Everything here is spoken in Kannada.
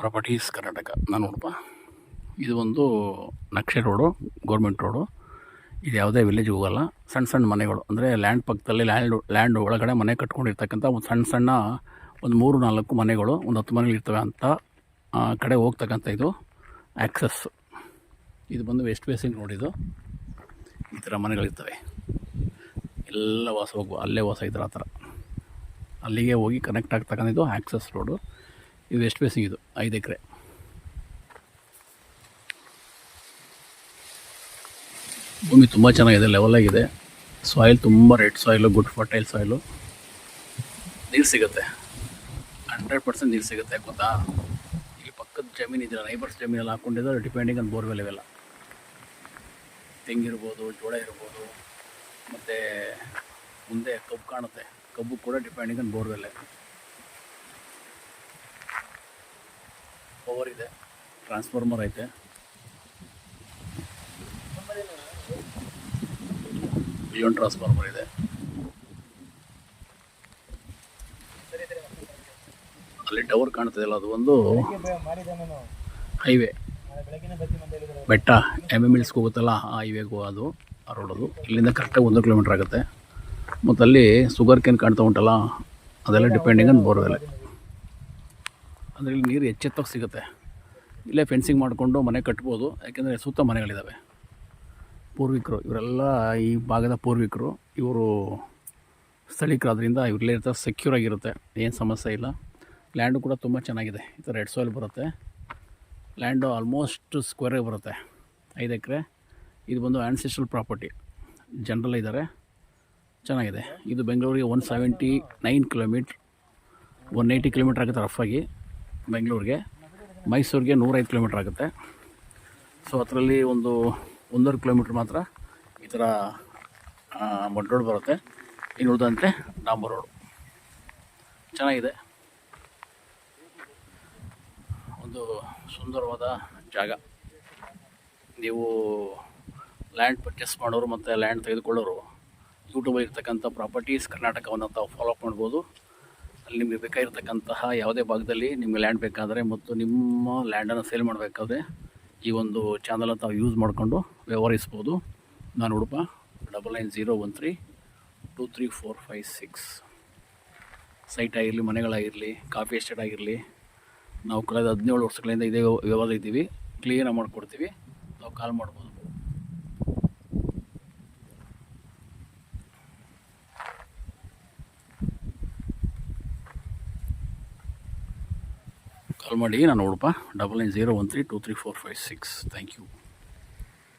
ಪ್ರಾಪರ್ಟೀಸ್ ಕರ್ನಾಟಕ. ನಾನು ನೋಡಪ್ಪ, ಇದು ಒಂದು ನಕ್ಷೆ ರೋಡು, ಗೌರ್ಮೆಂಟ್ ರೋಡು. ಇದು ಯಾವುದೇ ವಿಲೇಜ್ಗೆ ಹೋಗಲ್ಲ. ಸಣ್ಣ ಸಣ್ಣ ಮನೆಗಳು ಅಂದರೆ ಲ್ಯಾಂಡ್ ಪಕ್ಕದಲ್ಲಿ ಲ್ಯಾಂಡ್ ಒಳಗಡೆ ಮನೆ ಕಟ್ಕೊಂಡಿರ್ತಕ್ಕಂಥ ಒಂದು ಸಣ್ಣ ಒಂದು 3-4 ಮನೆಗಳು, ಒಂದು 10 ಮನೆಗಳು ಇರ್ತವೆ ಅಂತ ಕಡೆ ಹೋಗ್ತಕ್ಕಂಥ ಇದು ಆ್ಯಕ್ಸಸ್. ಇದು ಬಂದು ವೆಸ್ಟ್ ಫೇಸಿಂಗ್ ನೋಡಿದ್ದು. ಈ ಥರ ಮನೆಗಳಿರ್ತವೆ, ಎಲ್ಲ ವಾಸ ಹೋಗುವ ಅಲ್ಲೇ ವಾಸ ಇದ್ರೆ ಆ ಥರ ಅಲ್ಲಿಗೆ ಹೋಗಿ ಕನೆಕ್ಟ್ ಆಗ್ತಕ್ಕಂಥ ಇದು ಆ್ಯಕ್ಸಸ್ ರೋಡು. ಇದು ವೆಸ್ಟ್ ಫೇಸಿಂಗ್, ಇದು 5 ಎಕರೆ. ಭೂಮಿ ತುಂಬ ಚೆನ್ನಾಗಿದೆ, ಲೆವೆಲಾಗಿದೆ. ಸಾಯಿಲ್ ತುಂಬ red soil, good fertile soil. ನೀರು ಸಿಗುತ್ತೆ, 100% ನೀರು ಸಿಗುತ್ತೆ. ಗೊತ್ತಾ, ಇಲ್ಲಿ ಪಕ್ಕದ ಜಮೀನು ಇದೆಯಲ್ಲ, ನೈಬರ್ಸ್ ಜಮೀನೆಲ್ಲ ಹಾಕ್ಕೊಂಡಿದ್ದಾರೆ. ಡಿಪೆಂಡಿಂಗ್ ಆನ್ ಬೋರ್ವೆಲ್ ಇವೆಲ್ಲ. ತೆಂಗಿರ್ಬೋದು, ಜೋಳ ಇರ್ಬೋದು, ಮತ್ತು ಮುಂದೆ ಕಬ್ಬು ಕಾಣುತ್ತೆ. ಕಬ್ಬು ಕೂಡ ಡಿಪೆಂಡಿಂಗ್ ಆನ್ ಬೋರ್ವೆಲ್ಲೇ. ಪವರ್ ಇದೆ, ಟ್ರಾನ್ಸ್ಫಾರ್ಮರ್ ಐತೆ. ಇಲ್ಲೊಂದು ಟ್ರಾನ್ಸ್ಫಾರ್ಮರ್ ಇದೆ. ಅಲ್ಲಿ ಟವರ್ ಕಾಣ್ತದಲ್ಲ, ಅದು ಒಂದು ಹೈವೇ. ಬೆಟ್ಟ MMLಸ್ಗೆ ಹೋಗುತ್ತಲ್ಲ, ಆ ಹೈವೇಗೂ ಅದು ಆ ರೋಡದು. ಇಲ್ಲಿಂದ ಕರೆಕ್ಟಾಗಿ 1 ಕಿಲೋಮೀಟ್ರ್ ಆಗುತ್ತೆ. ಮತ್ತು ಅಲ್ಲಿ ಶುಗರ್ ಕೇನ್ ಕಾಣ್ತಾ ಉಂಟಲ್ಲ, ಅದೆಲ್ಲ ಡಿಪೆಂಡಿಂಗ್ ಆನ್ ಬೋರ್ವೆಲ್. ಅಂದರೆ ಇಲ್ಲಿ ನೀರು ಎಚ್ಚೆತ್ತಾಗಿ ಸಿಗುತ್ತೆ. ಇಲ್ಲೇ ಫೆನ್ಸಿಂಗ್ ಮಾಡಿಕೊಂಡು ಮನೆ ಕಟ್ಬೋದು, ಯಾಕೆಂದರೆ ಸುತ್ತ ಮನೆಗಳಿದ್ದಾವೆ. ಪೂರ್ವಿಕರು ಇವರೆಲ್ಲ, ಈ ಭಾಗದ ಪೂರ್ವಿಕರು. ಇವರು ಸ್ಥಳೀಕರಾದ್ರಿಂದ ಇವ್ರಲ್ಲೇ ಇರ್ತಾರೆ, ಸೆಕ್ಯೂರ್ ಆಗಿರುತ್ತೆ, ಏನು ಸಮಸ್ಯೆ ಇಲ್ಲ. ಲ್ಯಾಂಡು ಕೂಡ ತುಂಬ ಚೆನ್ನಾಗಿದೆ. ಈ ಥರ ರೆಡ್ ಸಾಯಿಲ್ ಬರುತ್ತೆ. ಲ್ಯಾಂಡು ಆಲ್ಮೋಸ್ಟ್ ಸ್ಕ್ವೇರಾಗಿ ಬರುತ್ತೆ, 5 ಎಕರೆ. ಇದು ಬಂದು ಆ್ಯನ್ಸಿಸ್ಟ್ರಲ್ ಪ್ರಾಪರ್ಟಿ. ಜನರಲ್ಲ ಇದ್ದಾರೆ, ಚೆನ್ನಾಗಿದೆ. ಇದು ಬೆಂಗಳೂರಿಗೆ 179 ಕಿಲೋಮೀಟ್ರ್, 180 ಕಿಲೋಮೀಟ್ರ್ ಆಗುತ್ತೆ ರಫಾಗಿ ಬೆಂಗಳೂರಿಗೆ. ಮೈಸೂರಿಗೆ 105 ಕಿಲೋಮೀಟ್ರ್ ಆಗುತ್ತೆ. ಸೊ ಅದರಲ್ಲಿ ಒಂದು 1.5 ಕಿಲೋಮೀಟ್ರ್ ಮಾತ್ರ ಈ ಥರ ಮಡ್ ರೋಡ್ ಬರುತ್ತೆ. ಇನ್ನು ಉಳಿದಂತೆ ಡಾಂಬರ್ ರೋಡು. ಚೆನ್ನಾಗಿದೆ, ಒಂದು ಸುಂದರವಾದ ಜಾಗ. ನೀವು ಲ್ಯಾಂಡ್ ಪರ್ಚೇಸ್ ಮಾಡೋರು ಮತ್ತು ಲ್ಯಾಂಡ್ ತೆಗೆದುಕೊಳ್ಳೋರು ಯೂಟ್ಯೂಬಲ್ಲಿ ಇರ್ತಕ್ಕಂಥ ಪ್ರಾಪರ್ಟೀಸ್ ಕರ್ನಾಟಕವನ್ನು ತಾವು ಫಾಲೋ ಅಪ್ ಮಾಡ್ಬೋದು. ಅಲ್ಲಿ ನಿಮಗೆ ಬೇಕಾಗಿರ್ತಕ್ಕಂತಹ ಯಾವುದೇ ಭಾಗದಲ್ಲಿ ನಿಮಗೆ ಲ್ಯಾಂಡ್ ಬೇಕಾದರೆ ಮತ್ತು ನಿಮ್ಮ ಲ್ಯಾಂಡನ್ನು ಸೇಲ್ ಮಾಡಬೇಕಾದ್ರೆ ಈ ಒಂದು ಚಾನಲನ್ನು ತಾವು ಯೂಸ್ ಮಾಡಿಕೊಂಡು ವ್ಯವಹರಿಸ್ಬೋದು. ನಾನು ಉಡುಪ 9901323456. ಸೈಟ್ ಆಗಿರಲಿ, ಮನೆಗಳಾಗಿರಲಿ, ಕಾಫಿ ಎಸ್ಟೇಟ್ ಆಗಿರಲಿ, ನಾವು ಕಳೆದ 17 ವರ್ಷಗಳಿಂದ ಇದೇ ವ್ಯವಹಾರ ಇದ್ದೀವಿ. ಕ್ಲಿಯರಾಗಿ ಮಾಡಿಕೊಡ್ತೀವಿ, ನಾವು ಕಾಲ್ ಮಾಡ್ಬೋದು. ಕಾಲ್ ಮಾಡಿ. ನಾನು ಉಡುಪ 9901323456. Thank you.